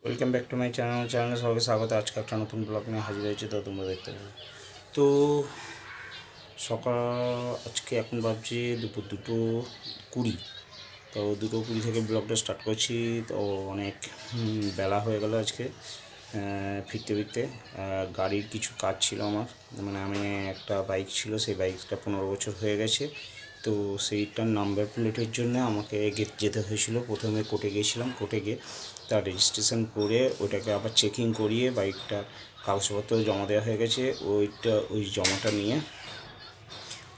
Welcome back to my চ্যানেলে সবাইকে স্বাগত। আজকে একটা নতুন ব্লগ নিয়ে হাজির হয়েছে, তো তোমরা দেখতে পাবে। তো সকাল আজকে এখন ভাবছি দুপুর 2:20। তো 2:20 থেকে ব্লগটা স্টার্ট করছি। তো অনেক বেলা হয়ে গেল আজকে ফিরতে ফিরতে। গাড়ির কিছু কাজ ছিল আমার, মানে আমি একটা বাইক ছিল, সেই বাইকটা 15 বছর হয়ে গেছে। তো সেইটার নাম্বার প্লেটের জন্য আমাকে যেতে হয়েছিল। প্রথমে কোর্টে গিয়েছিলাম, কোর্টে গিয়ে তার রেজিস্ট্রেশন করে ওইটাকে আবার চেকিং করিয়ে বাইকটা কাগজপত্র জমা দেওয়া হয়ে গেছে। ওই জমাটা নিয়ে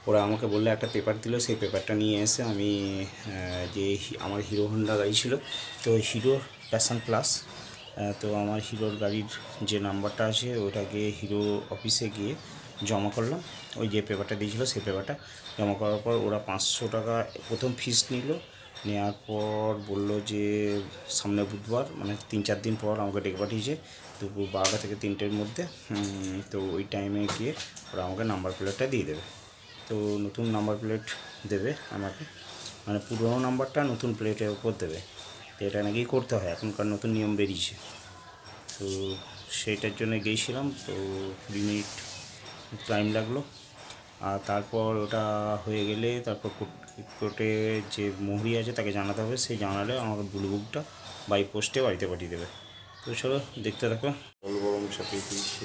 ওরা আমাকে বললে একটা পেপার দিল, সেই পেপারটা নিয়ে এসে আমি যে আমার হিরো হন্ডা গাড়ি ছিল, তো হিরো প্যাশন প্লাস, তো আমার হিরোর গাড়ির যে নাম্বারটা আছে ওটাকে হিরো অফিসে গিয়ে জমা করলাম। ওই যে পেপারটা দিয়েছিল সেই পেপারটা জমা করার পর ওরা 500 টাকা প্রথম ফিস নিল। নেওয়ার পর বললো যে সামনে বুধবার, মানে 3-4 দিন পর আমাকে ডেকে পাঠিয়েছে দুপুর 12টা থেকে 3টের মধ্যে। তো ওই টাইমে গিয়ে ওরা আমাকে নাম্বার প্লেটটা দিয়ে দেবে। তো নতুন নাম্বার প্লেট দেবে আমাকে, মানে পুরনো নাম্বারটা নতুন প্লেটের ওপর দেবে। তো এটা নাকি করতে হয়, এখনকার নতুন নিয়ম বেরিয়েছে। তো সেইটার জন্য গিয়েছিলাম, তো 20 মিনিট টাইম লাগলো। আর তারপর ওটা হয়ে গেলে তারপর কোর্টে যে মোহরি আছে তাকে জানাতে হবে, সেই জানালে আমাকে ব্লু বুকটা বাই পোস্টে বাড়িতে পাঠিয়ে দেবে। তো চলো দেখতে থাকো। জল গরম চাপিয়ে দিয়েছি,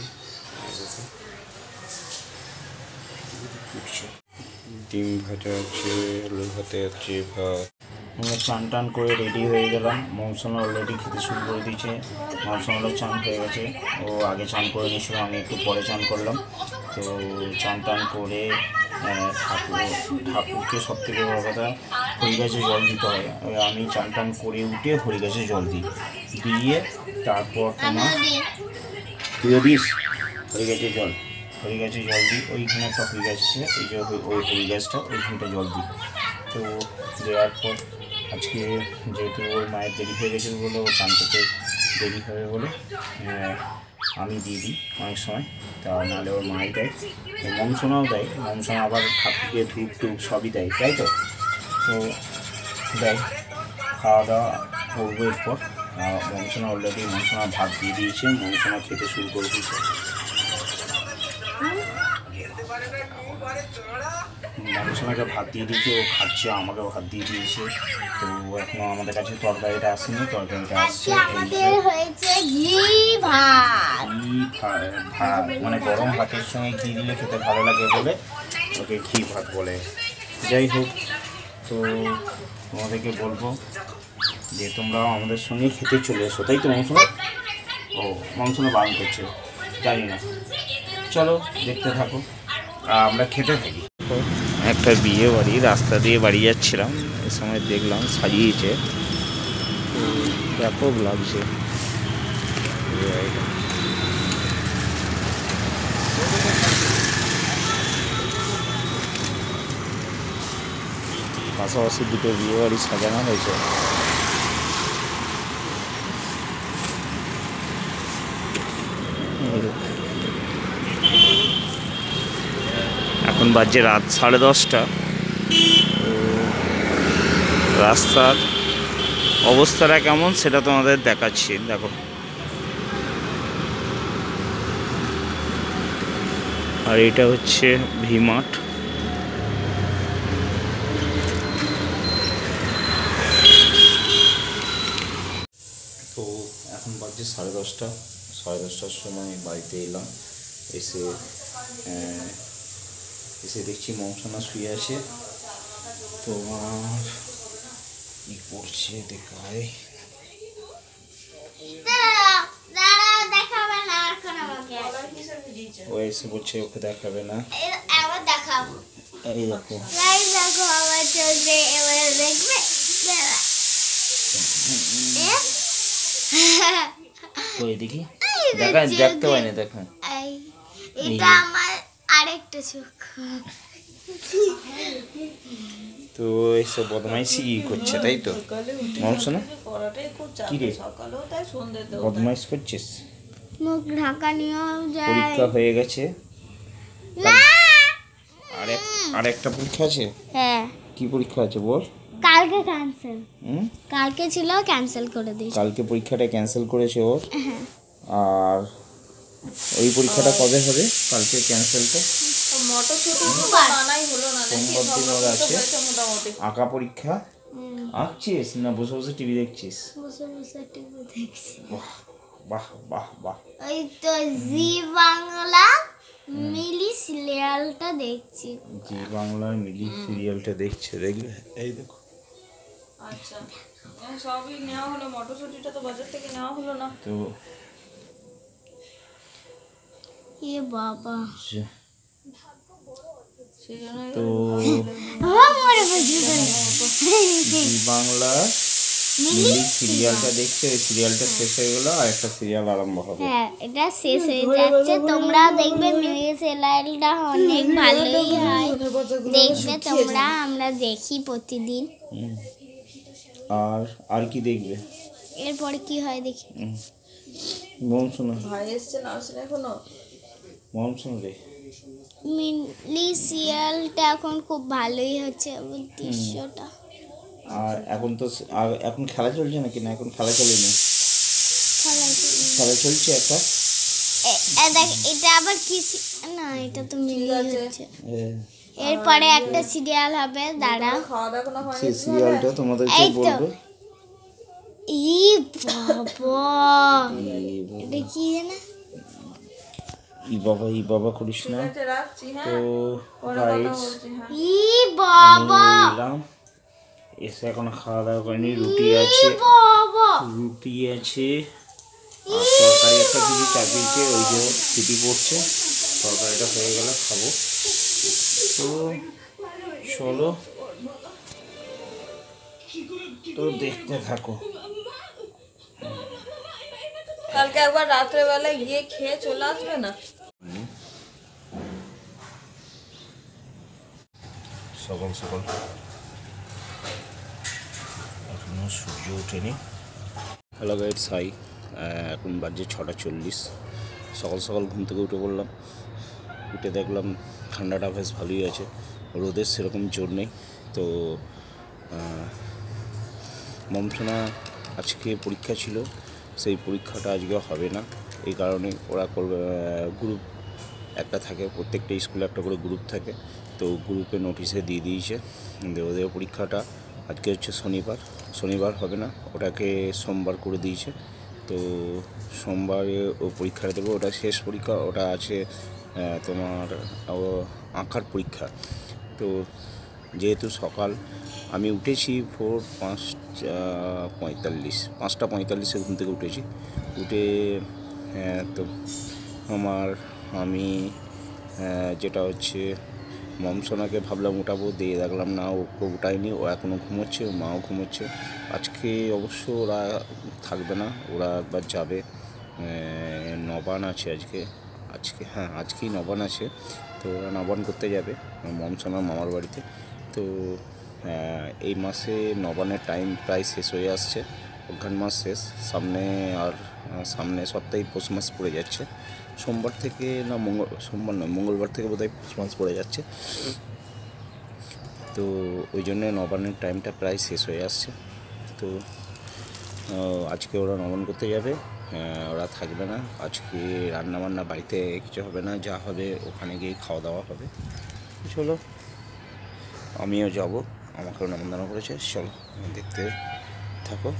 ডিম ভাজা আছে, আলু ভাতে আছে, ভাত। আমরা চান টান করে রেডি হয়ে গেলাম। মৌসুমা অলরেডি খেতে শুরু করে দিয়েছে। মৌসুমারও চান হয়ে গেছে, ও আগে চান করে নিয়েছিল, আমি একটু পরে চান করলাম। তো চান টান করে ঠাকুরকে সব থেকে বড় কথা হরি গাছে জল দিতে হয়। আমি চান টান করে উঠে হরি গাছে জল দিয়ে তারপর তোমার তুইও দিস হরি গাছে জল। হরি গাছে জল দিই, ওইখানে একটা হরি গাছ আছে, ওই যে ওই হরি গাছটা ওইখানটা জল দিই। তো দেওয়ার পর আজকে যেহেতু ওর মায়ের দেরি হয়ে গেছে বলে, ও চান করতে দেরি হবে বলে আমি দিয়ে দিই অনেক সময়, তা নাহলে ওর মাই দেয়। মমসোনাও দেয়, মমসোনা আবার ঠাকুরকে ধূপ টুপ সবই দেয়, তাই তো দেয়। খাওয়া দাওয়া করবো এরপর। মমসোনা অলরেডি ভাত দিয়ে দিয়েছে, মমসোনা খেতে শুরু করে দিয়েছে। মমসোনাকে ভাত দিয়ে দিয়েছে, ও খাচ্ছে, আমাকেও ভাত দিয়ে দিয়েছে। তো এখনো আমাদের কাছে তরকারিটা আসেনি, তরকারিটা আসছে। মানে গরম ভাতের সঙ্গে ঘি দিলে খেতে ভালো লাগে বলে ওকে ঘি ভাত বলে। যাই হোক, তো তোমাদেরকে বলবো যে তোমরাও আমাদের সঙ্গে খেতে চলে এসো, তাই তো মমসোনা? ও মমসোনা বারণ করছে, জানি না। চলো দেখতে থাকো, আমরা খেতে থাকি। একটা বিয়ে বাড়ি, রাস্তা দিয়ে বাড়ি যাচ্ছিলাম, এই সময় দেখলাম সাজিয়েছে, তো ব্যাপক লাগছে। পাশাপাশি দুটো বিয়ে বাড়ি সাজানো হয়েছে। এখন বাজছে রাত 10:30। রাস্তার অবস্থাটা কেমন সেটা তোমাদের দেখাচ্ছি, দেখো। আর এটা হচ্ছে ভিমার্ট। তো এখন বাজছে 10:30। 10:30টার সময় বাড়িতে এলাম, এসে দেখছি মমসোনা শুয়ে আছে। তোমার কি করছে দেখায়, ও এসে বলছে ওকে দেখাবে না। এই দেখো ওই দেখি, দেখা দেখতে পাইনি, দেখো এটা আমার আরেকটা চোখ। তো এইসব বদমাইশি করছে, তাই তো মমসোনা? কি রে বদমাইশ করছিস? মুখ ঢাকা নিয়েও যায়। পরীক্ষা হয়ে গেছে, আরেকটা পরীক্ষা আছে। হ্যাঁ, কি পরীক্ষা আছে বল? কালকে ক্যান্সেল, হুম, কালকে ছিল ক্যান্সেল করে দিয়েছে। কালকে পরীক্ষাটা ক্যান্সেল করেছে ওর। হ্যাঁ, আর ওই পরীক্ষাটা কবে হবে? কালকে ক্যান্সেলটা সোমবার দিন ওর আছে আঁকা পরীক্ষা। আঁকছিস না বসে বসে টিভি দেখছিস? বসে বসে টিভি দেখছি। বাহ বাহ বাহ বাহ। ওই তো জি বাংলা মিলি সিরিয়ালটা দেখছি। জি বাংলার মিলি সিরিয়ালটা দেখছে, দেখবে এই দেখো। আচ্ছা, সবই নেওয়া হলো, মটরশুটিটা তো বাজার থেকে নেওয়া হলো না। তো এ বাবা, সেই জন্য তো আমার মরে গেছে। জি বাংলার মিলি সিরিয়ালটা দেখছে, ওই সিরিয়ালটা শেষ হয়ে গেল আর একটা সিরিয়াল আরম্ভ হবে। হ্যাঁ, এটা শেষ হয়ে যাচ্ছে, তোমরা দেখবে মিলি সিরিয়ালটা অনেক ভালোই হয়, দেখবে তোমরা, আমরা দেখি প্রতিদিন। হুম। আর কি দেখবে? এরপরে কি হয় দেখি। মন শোনা, ভাই এসছে না, আসলে এখনো? মন শোনা রে। মিলি সিরিয়ালটা এখন খুব ভালোই হচ্ছে দৃশ্যটা। আর এখন তো এখন খেলা চলছে নাকি? না এখন খেলা চলেনি, খেলা চলছে একটা। দেখ এটা আবার কি না, এটা তো মিলি হচ্ছে। এ, এরপরে একটা সিরিয়াল হবে, দাঁড়া। খাওয়া দাওয়া কোনো হয়নি? সেই সিরিয়ালটা তোমাদেরকে এই তো। বলবো। ই বাবা, এটা কি জানা? ই বাবা করিস না। ঠিক আছে, রাখছি, তো হ্যাঁ, পরে কথা গাইস, বলছি, হ্যাঁ। ই বাবা, আমি এলাম, এসে এখন খাওয়া দাওয়া করিনি। রুটি আছে, বাবা, রুটি আছে আর তরকারি একটা কিছু চাপিয়েছে, ওই যে সিটি পড়ছে, তরকারিটা হয়ে গেলে খাবো। তো চলো, তো দেখতে থাকো। কালকে একবার রাত্রেবেলায় গিয়ে খেয়ে চলে আসবে না? সকাল সকাল এখনো সূর্য ওঠেনি। হ্যালো গাইড, সাই, এখন বাজে 6:40। সকাল সকাল ঘুম থেকে উঠে পড়লাম, উঠে দেখলাম ঠান্ডাটা বেশ ভালোই আছে, রোদের সেরকম জোর নেই। তো মমসোনা আজকে পরীক্ষা ছিল, সেই পরীক্ষাটা আজকে হবে না। এই কারণে ওরা করবে, গ্রুপ একটা থাকে, প্রত্যেকটা স্কুলে একটা করে গ্রুপ থাকে, তো গ্রুপে নোটিশে দিয়ে দিয়েছে যে ওদের পরীক্ষাটা আজকে হচ্ছে শনিবার হবে না, ওটাকে সোমবার করে দিয়েছে। তো সোমবারে ও পরীক্ষাটা দেবো, ওটা শেষ পরীক্ষা, ওটা আছে তোমার আঁকার পরীক্ষা। তো যেহেতু সকাল, আমি উঠেছি ভোর 5:45 ঘুম থেকে উঠেছি। উঠে তো আমি যেটা হচ্ছে মমসোনাকে ভাবলাম উঠাবো, দিয়ে দেখলাম না, ওকে উঠায়নি, ও এখনও ঘুমোচ্ছে, মাও ঘুমোচ্ছে। আজকে অবশ্য ওরা থাকবে না, ওরা একবার যাবে, নবান আছে আজকে হ্যাঁ আজকেই নবান আছে, তো ওরা নবান করতে যাবে মমসোনার মামার বাড়িতে। তো এই মাসে নবানের টাইম প্রায় শেষ হয়ে আসছে, অঘ্রাণ মাস শেষ, সামনে সপ্তাহে পৌষ মাস পড়ে যাচ্ছে। সোমবার থেকে না সোমবার নয়, মঙ্গলবার থেকে বোধহয় পৌষ মাস পড়ে যাচ্ছে। তো ওই জন্য নবান্নের টাইমটা প্রায় শেষ হয়ে আসছে। তো আজকে ওরা নবান্ন করতে যাবে, ওরা থাকবে না আজকে, রান্নাবান্না বাড়িতে কিছু হবে না, যা হবে ওখানে গিয়ে খাওয়া দাওয়া হবে। চলো আমিও যাব, আমাকেও নেমন্তন্ন করেছে, চলো দেখতে থাকো।